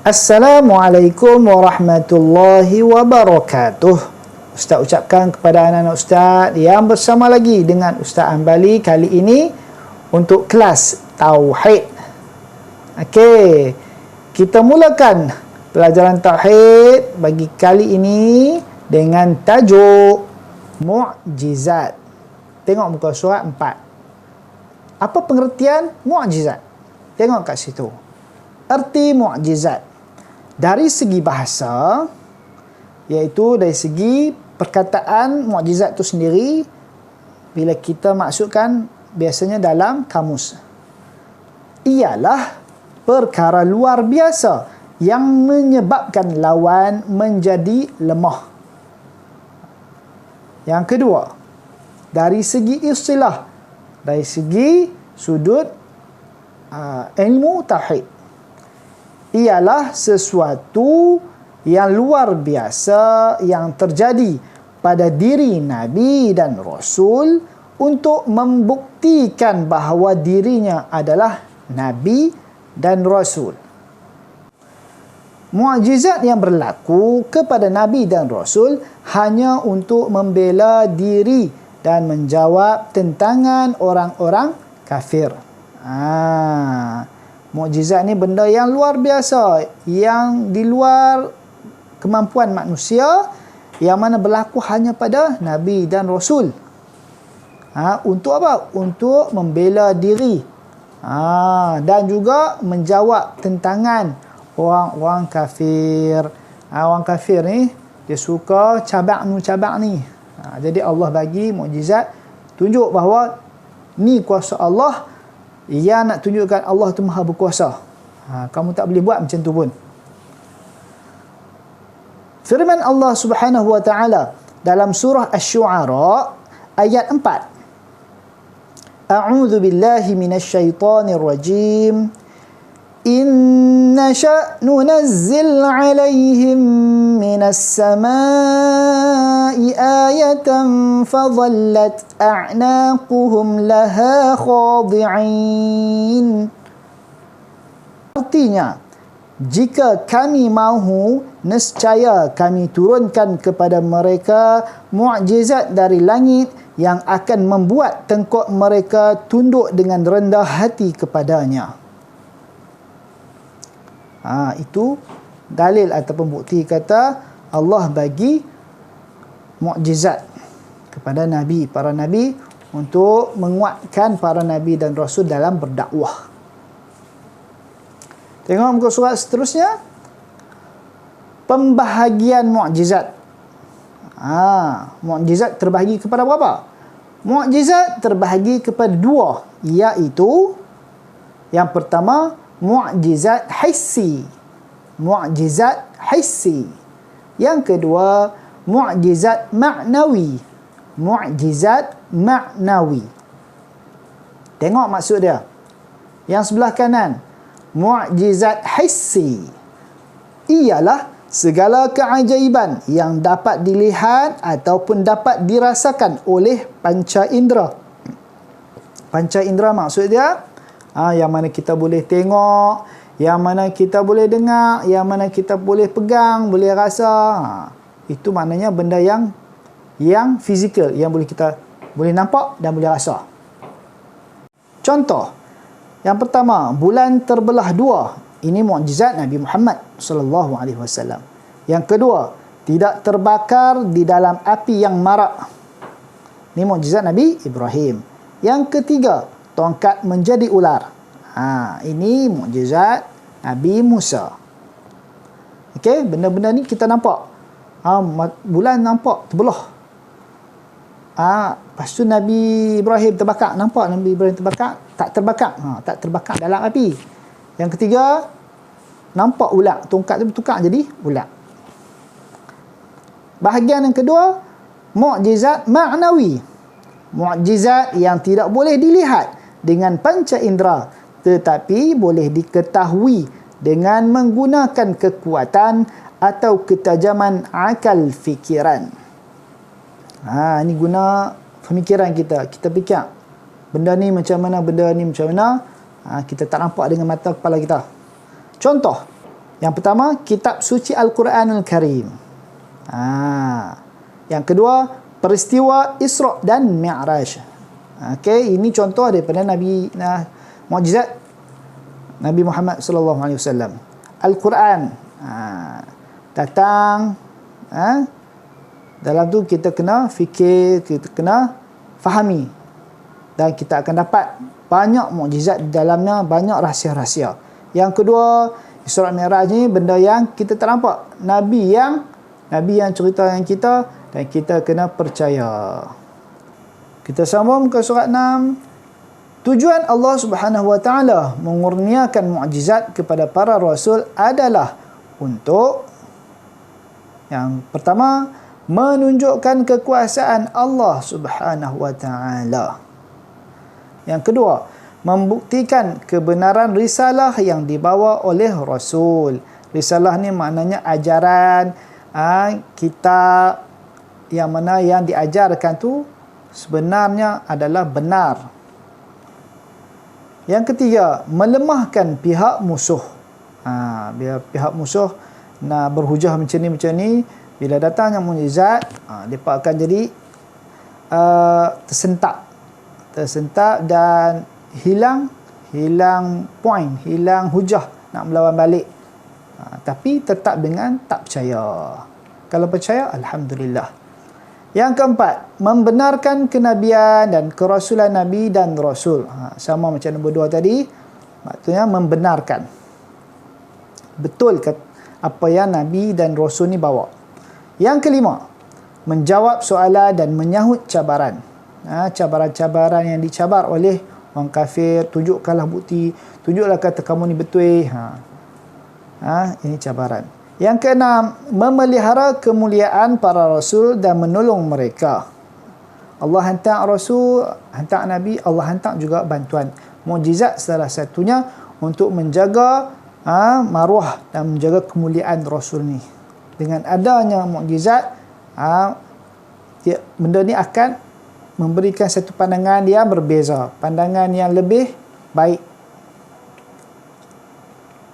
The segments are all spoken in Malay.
Assalamualaikum warahmatullahi wabarakatuh. Ustaz ucapkan kepada anak-anak Ustaz yang bersama lagi dengan Ustaz Ambali kali ini untuk kelas Tauhid. Okey, kita mulakan pelajaran Tauhid bagi kali ini dengan tajuk Mu'jizat. Tengok muka surat 4. Apa pengertian mu'jizat? Tengok kat situ. Erti mu'jizat dari segi bahasa, iaitu dari segi perkataan mukjizat itu sendiri, bila kita maksudkan biasanya dalam kamus, ialah perkara luar biasa yang menyebabkan lawan menjadi lemah. Yang kedua, dari segi istilah, dari segi sudut ilmu tauhid, ialah sesuatu yang luar biasa yang terjadi pada diri Nabi dan Rasul untuk membuktikan bahawa dirinya adalah Nabi dan Rasul. Mukjizat yang berlaku kepada Nabi dan Rasul hanya untuk membela diri dan menjawab tentangan orang-orang kafir. Mukjizat ni benda yang luar biasa, yang di luar kemampuan manusia, yang mana berlaku hanya pada Nabi dan Rasul. Untuk apa? Untuk membela diri. Dan juga menjawab tentangan orang-orang kafir. Orang kafir ni, dia suka cabak ni. Jadi Allah bagi mukjizat, tunjuk bahawa ni kuasa Allah. Ia nak tunjukkan Allah tu maha berkuasa. Kamu tak boleh buat macam tu pun. Firman Allah Subhanahu wa taala dalam surah Asy-Syu'ara ayat 4. A'udzu billahi minasyaitonir rajim. Inna sya' nunazzil 'alaihim minas samaa'i ayatan fadhallat a'naquhum laha khadi'in. Artinya, jika kami mahu, nescaya kami turunkan kepada mereka mukjizat dari langit yang akan membuat tengkok mereka tunduk dengan rendah hati kepadanya. Itu dalil ataupun bukti kata Allah bagi mukjizat kepada Nabi, para Nabi, untuk menguatkan para Nabi dan Rasul dalam berdakwah. Tengok muka surat seterusnya. Pembahagian mukjizat. Mukjizat terbahagi kepada berapa? Mukjizat terbahagi kepada dua, iaitu yang pertama, mukjizat hissi. Mukjizat hissi. Yang kedua, mukjizat ma'nawi. Mukjizat ma'nawi. Tengok maksud dia. Yang sebelah kanan, mukjizat hissi ialah segala keajaiban yang dapat dilihat ataupun dapat dirasakan oleh panca indera. Panca indera maksud dia yang mana kita boleh tengok, yang mana kita boleh dengar, yang mana kita boleh pegang, boleh rasa. Itu maknanya benda yang fizikal, yang kita boleh nampak dan boleh rasa. Contoh, yang pertama, bulan terbelah dua. Ini mukjizat Nabi Muhammad sallallahu alaihi wasallam. Yang kedua, tidak terbakar di dalam api yang marak. Ini mukjizat Nabi Ibrahim. Yang ketiga, tongkat menjadi ular. Ini mukjizat Nabi Musa. Okey, benda-benda ni kita nampak. Bulan nampak terbelah. Lepas tu Nabi Ibrahim terbakar. Nampak Nabi Ibrahim terbakar? Tak terbakar. Tak terbakar dalam api. Yang ketiga, nampak ular. Tongkat tu bertukar jadi ular. Bahagian yang kedua, mukjizat ma'nawi. Mukjizat yang tidak boleh dilihat dengan panca indera, tetapi boleh diketahui dengan menggunakan kekuatan atau ketajaman akal fikiran. Ini guna pemikiran kita. Kita fikir benda ni macam mana, benda ni macam mana. Kita tak nampak dengan mata kepala kita. Contoh, Yang pertama, kitab suci Al-Quranul Karim. Yang kedua, peristiwa Isra' dan Mi'raj. Okey, ini contoh daripada mukjizat Nabi Muhammad sallallahu alaihi wasallam. Al-Quran datang, dalam tu kita kena fikir, kita kena fahami, dan kita akan dapat banyak mukjizat di dalamnya, banyak rahsia-rahsia. Yang kedua, Isra' Mi'raj ni benda yang kita tak nampak. Nabi yang cerita dengan kita, dan kita kena percaya. Kita sambung ke surat 6. Tujuan Allah Subhanahu wa taala mengurniakan mukjizat kepada para rasul adalah untuk, yang pertama, menunjukkan kekuasaan Allah Subhanahu wa taala. Yang kedua, membuktikan kebenaran risalah yang dibawa oleh rasul. Risalah ni maknanya ajaran, kitab yang mana yang diajarkan tu sebenarnya adalah benar. Yang ketiga, melemahkan pihak musuh. Biar pihak musuh nak berhujah macam ni, bila datangnya mukjizat, mereka akan jadi tersentak dan hilang point, hilang hujah nak melawan balik. Tapi tetap dengan tak percaya. Kalau percaya, alhamdulillah. Yang keempat, membenarkan kenabian dan kerasulan Nabi dan Rasul. Sama macam nombor 2 tadi, maksudnya membenarkan betul apa yang Nabi dan Rasul ni bawa. Yang kelima, menjawab soalan dan menyahut cabaran. Cabaran-cabaran yang dicabar oleh orang kafir, tunjukkanlah bukti, tunjuklah kata kamu ni betul. Ini cabaran. Yang keenam, memelihara kemuliaan para rasul dan menolong mereka. Allah hantar rasul, hantar nabi, Allah hantar juga bantuan. Mukjizat salah satunya untuk menjaga maruah dan menjaga kemuliaan rasul ni. Dengan adanya mukjizat, benda ni akan memberikan satu pandangan yang berbeza, pandangan yang lebih baik.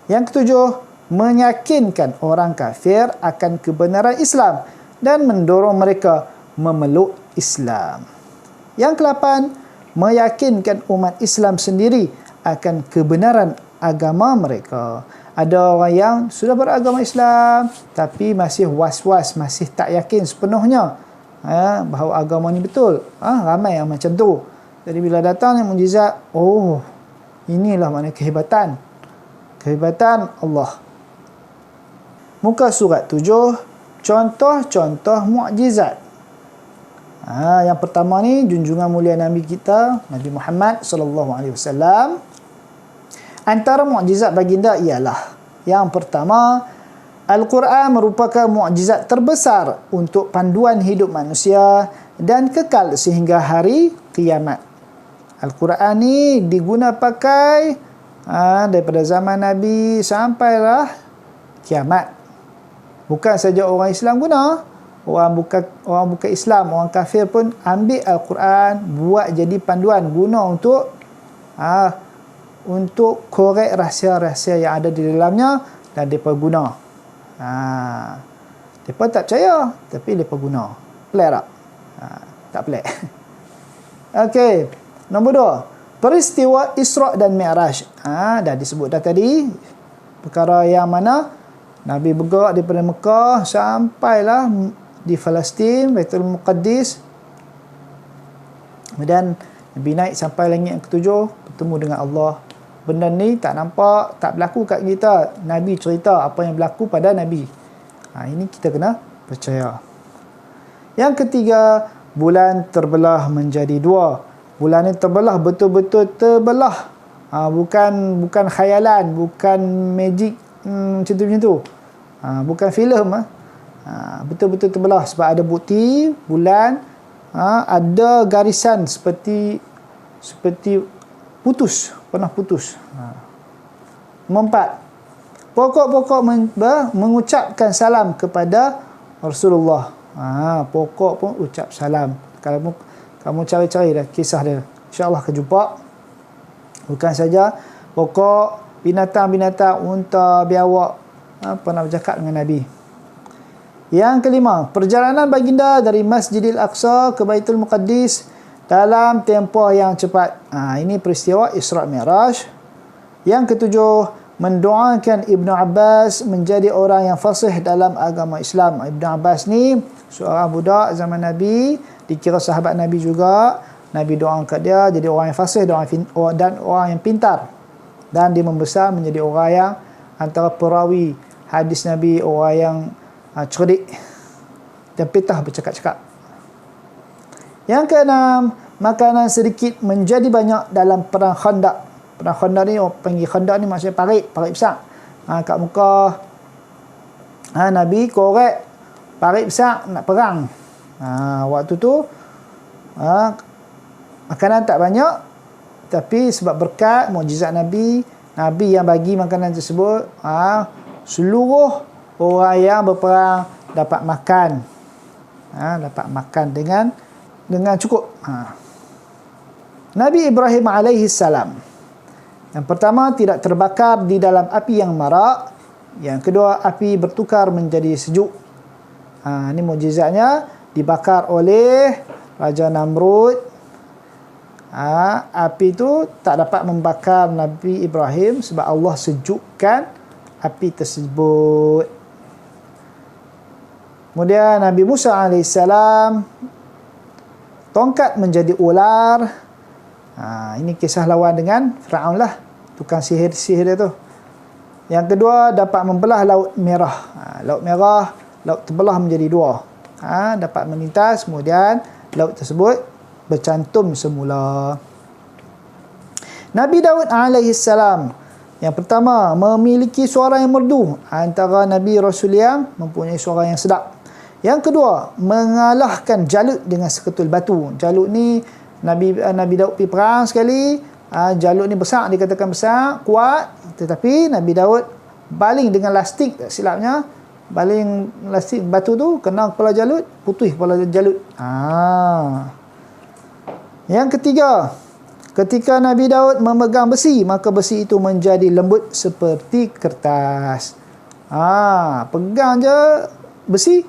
Yang ketujuh, meyakinkan orang kafir akan kebenaran Islam dan mendorong mereka memeluk Islam. Yang ke-8, meyakinkan umat Islam sendiri akan kebenaran agama mereka. Ada orang yang sudah beragama Islam tapi masih was-was, masih tak yakin sepenuhnya bahawa agama ni betul. Ramai yang macam tu. Jadi bila datang yang mukjizat, inilah makna kehebatan Allah. Muka surat 7, contoh-contoh mukjizat. Yang pertama ni, junjungan mulia Nabi kita, Nabi Muhammad sallallahu alaihi wasallam. Antara mukjizat baginda ialah, yang pertama, Al-Quran merupakan mukjizat terbesar untuk panduan hidup manusia dan kekal sehingga hari kiamat. Al-Quran ni diguna pakai daripada zaman Nabi sampailah kiamat. Bukan saja orang Islam guna, orang bukan Islam, orang kafir pun ambil Al-Quran, buat jadi panduan, guna untuk korek rahsia-rahsia yang ada di dalamnya, dan mereka guna. Mereka tak percaya, tapi mereka guna. Pelik tak? Tak pelik. Okey, nombor 2, peristiwa Isra' dan Mi'raj. Dah disebut dah tadi, perkara yang mana Nabi bergerak daripada Mekah sampailah di Palestin, Baitul Muqaddis. Kemudian Nabi naik sampai langit yang ke-7, bertemu dengan Allah. Benda ni tak nampak, tak berlaku kat kita. Nabi cerita apa yang berlaku pada Nabi. Ini kita kena percaya. Yang ketiga, bulan terbelah menjadi 2. Bulan ni terbelah, betul-betul terbelah. Bukan khayalan, bukan magic macam tu. Bukan filem. Betul-betul terbelah sebab ada bukti bulan ada garisan seperti putus, pernah putus. Nombor 4, pokok-pokok mengucapkan salam kepada Rasulullah. Pokok pun ucap salam. Kalau kamu cari-cari dah kisah dia, insya-Allah akan jumpa. Bukan saja pokok, binatang-binatang, unta, biawak, pernah bercakap dengan Nabi. Yang kelima, perjalanan baginda dari Masjidil Aqsa ke Baitul Muqaddis dalam tempoh yang cepat. Ini peristiwa Isra' Mi'raj. Yang ketujuh, mendoakan Ibnu Abbas menjadi orang yang fasih dalam agama Islam. Ibnu Abbas ni seorang budak zaman Nabi, dikira sahabat Nabi juga. Nabi doa kat dia jadi orang yang fasih dan orang yang pintar. Dan dia membesar menjadi orang yang antara perawi hadis Nabi, orang yang cerdik dan pintar bercakap-cakap. Yang keenam, makanan sedikit menjadi banyak dalam perang Khandaq. Perang Khandaq ni, panggil Khandaq ni maksudnya parit besar. Kat muka Nabi korek parit besar nak perang. Waktu tu makanan tak banyak, tapi sebab berkat mukjizat Nabi yang bagi makanan tersebut, seluruh orang yang berperang dapat makan. Dapat makan dengan cukup. Nabi Ibrahim alaihi salam, yang pertama, tidak terbakar di dalam api yang marak. Yang kedua, api bertukar menjadi sejuk. Ini mukjizatnya, dibakar oleh Raja Namrud. Api itu tak dapat membakar Nabi Ibrahim sebab Allah sejukkan api tersebut. Kemudian Nabi Musa AS, tongkat menjadi ular. Ini kisah lawan dengan Fir'aun lah, tukang sihir dia tu. Yang kedua, dapat membelah Laut Merah. Laut Merah, laut terbelah menjadi dua. Dapat melintas, kemudian laut tersebut bercantum semula. Nabi Daud AS, yang pertama, memiliki suara yang merdu, antara Nabi Rasul yang mempunyai suara yang sedap. Yang kedua, mengalahkan Jalut dengan seketul batu. Jalut ni Nabi Daud pergi perang sekali. Jalut ni besar, dikatakan besar, kuat, tetapi Nabi Daud baling dengan lastik, tak silapnya, baling lastik batu tu kena kepala Jalut, putus kepala Jalut. Yang ketiga, ketika Nabi Daud memegang besi, maka besi itu menjadi lembut seperti kertas. Pegang je besi,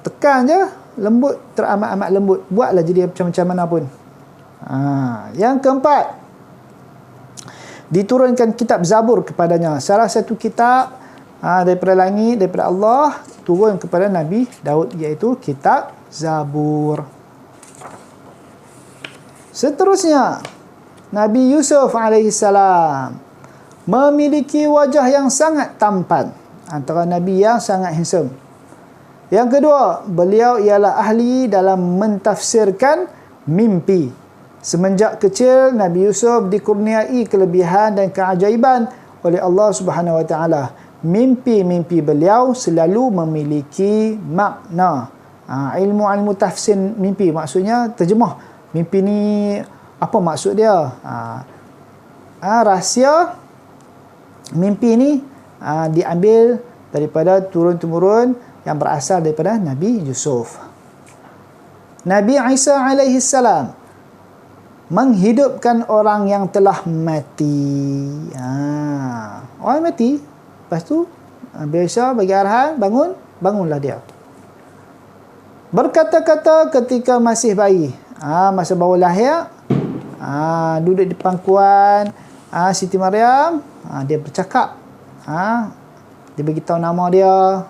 tekan je, lembut, teramat-amat lembut. Buatlah jadi macam-macam mana pun. Yang keempat, diturunkan kitab Zabur kepadanya. Salah satu kitab daripada langit, daripada Allah, turun kepada Nabi Daud, iaitu kitab Zabur. Seterusnya, Nabi Yusuf AS memiliki wajah yang sangat tampan, antara Nabi yang sangat handsome. Yang kedua, beliau ialah ahli dalam mentafsirkan mimpi. Semenjak kecil, Nabi Yusuf dikurniai kelebihan dan keajaiban oleh Allah Subhanahu Wa Taala. Mimpi-mimpi beliau selalu memiliki makna. Ilmu tafsir mimpi, maksudnya terjemah mimpi ni apa maksud dia. Rahsia mimpi ni diambil daripada turun-temurun yang berasal daripada Nabi Yusuf. Nabi Isa alaihi salam menghidupkan orang yang telah mati. Orang mati, lepas tu biasa bagi arahan, bangunlah dia. Berkata-kata ketika masih bayi, masa baru lahir, duduk di pangkuan Siti Maryam, dia bercakap, dia beritahu nama dia,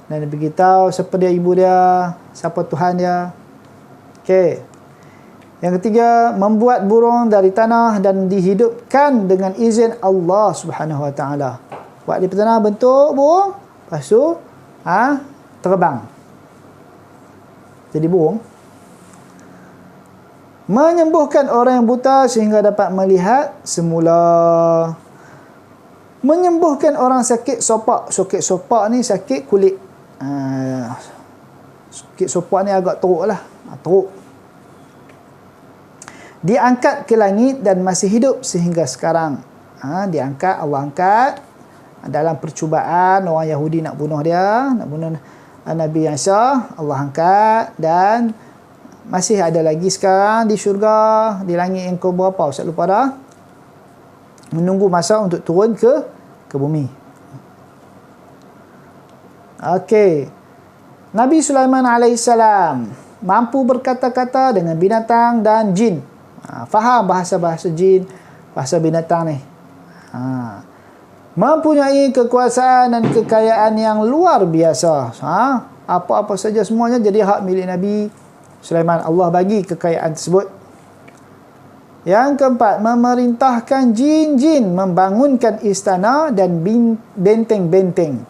dan dia beritahu siapa dia ibu dia, siapa Tuhan dia. Okey. Yang ketiga, membuat burung dari tanah dan dihidupkan dengan izin Allah Subhanahu Wa Taala. Buat di tanah bentuk burung, lepas tu terbang jadi burung. Menyembuhkan orang yang buta sehingga dapat melihat semula. Menyembuhkan orang sakit sopak. Sakit sopak ni sakit kulit. Sakit sopak ni agak teruk lah. Teruk. Diangkat ke langit dan masih hidup sehingga sekarang. Diangkat, Allah angkat. Dalam percubaan, orang Yahudi nak bunuh dia, nak bunuh Nabi Isa, Allah angkat, dan masih ada lagi sekarang di syurga, di langit yang ke berapa, Ustaz lupa dah. Menunggu masa untuk turun ke ke bumi. Okey. Nabi Sulaiman alaihissalam mampu berkata-kata dengan binatang dan jin. Faham bahasa-bahasa jin, bahasa binatang ni. Mempunyai kekuasaan dan kekayaan yang luar biasa. Apa-apa saja semuanya jadi hak milik Nabi Sulaiman. Allah bagi kekayaan tersebut. Yang keempat, memerintahkan jin-jin membangunkan istana dan benteng-benteng.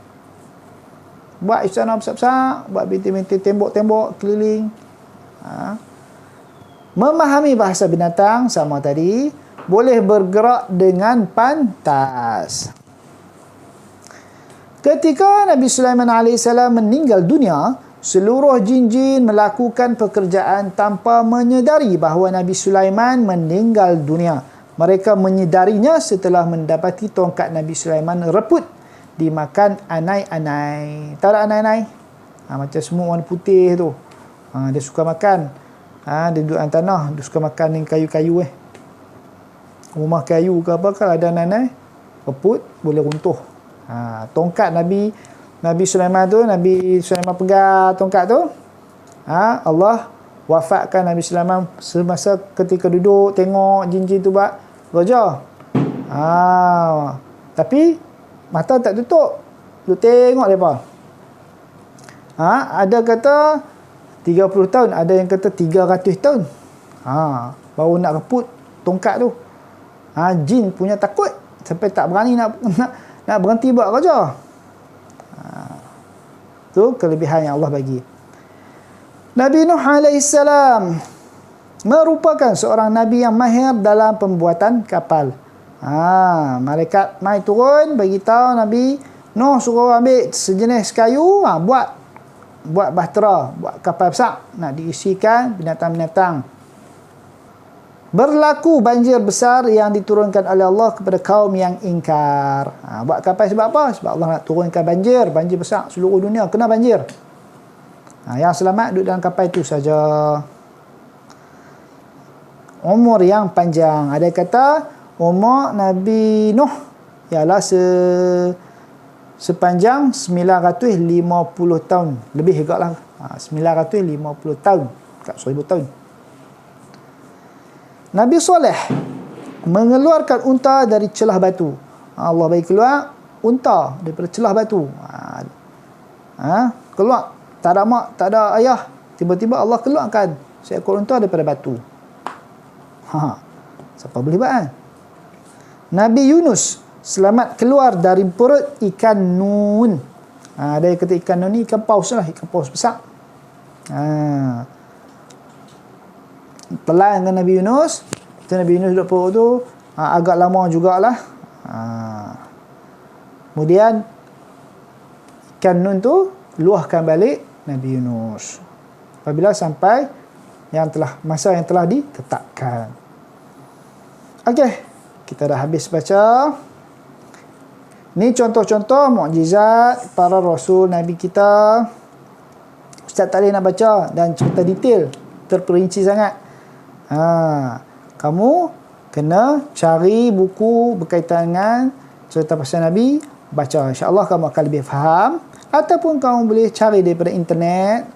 Buat istana besar-besar, buat benteng-benteng, tembok-tembok keliling. Memahami bahasa binatang sama tadi, boleh bergerak dengan pantas. Ketika Nabi Sulaiman AS meninggal dunia, seluruh jin-jin melakukan pekerjaan tanpa menyedari bahawa Nabi Sulaiman meninggal dunia. Mereka menyedarinya setelah mendapati tongkat Nabi Sulaiman reput dimakan anai-anai. Tahu tak anai-anai? Macam semut warna putih tu. Dia suka makan. Dia duduk dalam tanah, dia suka makan dengan kayu-kayu. Rumah kayu ke apa, kalau ada anai-anai, reput, boleh runtuh. Tongkat Nabi Sulaiman tu, Nabi Sulaiman pegang tongkat tu, Allah wafatkan Nabi Sulaiman semasa ketika duduk tengok jin-jin tu buat kerja. Tapi mata tak tutup, duduk tengok mereka. Ada kata 30 tahun, ada yang kata 300 tahun. Baru nak reput tongkat tu. Jin punya takut sampai tak berani nak berhenti buat kerja. Tu kelebihan yang Allah bagi. Nabi Nuh alaihissalam merupakan seorang Nabi yang mahir dalam pembuatan kapal. Malaikat mai turun bagi tahu Nabi Nuh suruh ambil sejenis kayu, buat bahtera, buat kapal besar, nak diisikan binatang-binatang. Berlaku banjir besar yang diturunkan oleh Allah kepada kaum yang ingkar. Buat kapal sebab apa? Sebab Allah nak turunkan banjir besar, seluruh dunia kena banjir. Yang selamat duduk dalam kapal itu saja. Umur yang panjang. Ada kata umur Nabi Nuh ialah sepanjang 950 tahun. Lebih juga lah. 950 tahun. Tak 1000 tahun. Nabi Soleh mengeluarkan unta dari celah batu. Allah bagi keluar unta daripada celah batu. Keluar. Tak ada mak, tak ada ayah. Tiba-tiba Allah keluarkan seekor unta daripada batu. Siapa boleh buat kan? Nabi Yunus selamat keluar dari perut ikan nun. Ada yang kata ikan nun ni ikan paus lah. Ikan paus besar. Telan dengan Nabi Yunus. Nabi Yunus duduk perut tu agak lama jugalah. Kemudian ikan nun tu luahkan balik Nabi Yunus apabila sampai masa yang telah ditetapkan. Okey, kita dah habis baca. Ni contoh-contoh mukjizat para rasul Nabi kita. Ustaz tak boleh nak baca dan cerita detail, terperinci sangat. Kamu kena cari buku berkaitan dengan cerita pasal Nabi, baca. InsyaAllah kamu akan lebih faham. Ataupun kamu boleh cari daripada internet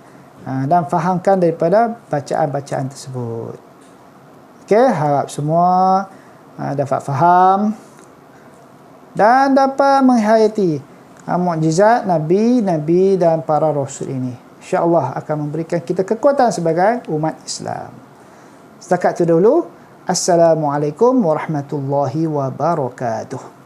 dan fahamkan daripada bacaan-bacaan tersebut. Okey, harap semua dapat faham dan dapat menghayati mukjizat Nabi dan para rasul ini. InsyaAllah akan memberikan kita kekuatan sebagai umat Islam. Setakat itu dahulu. Assalamualaikum warahmatullahi wabarakatuh.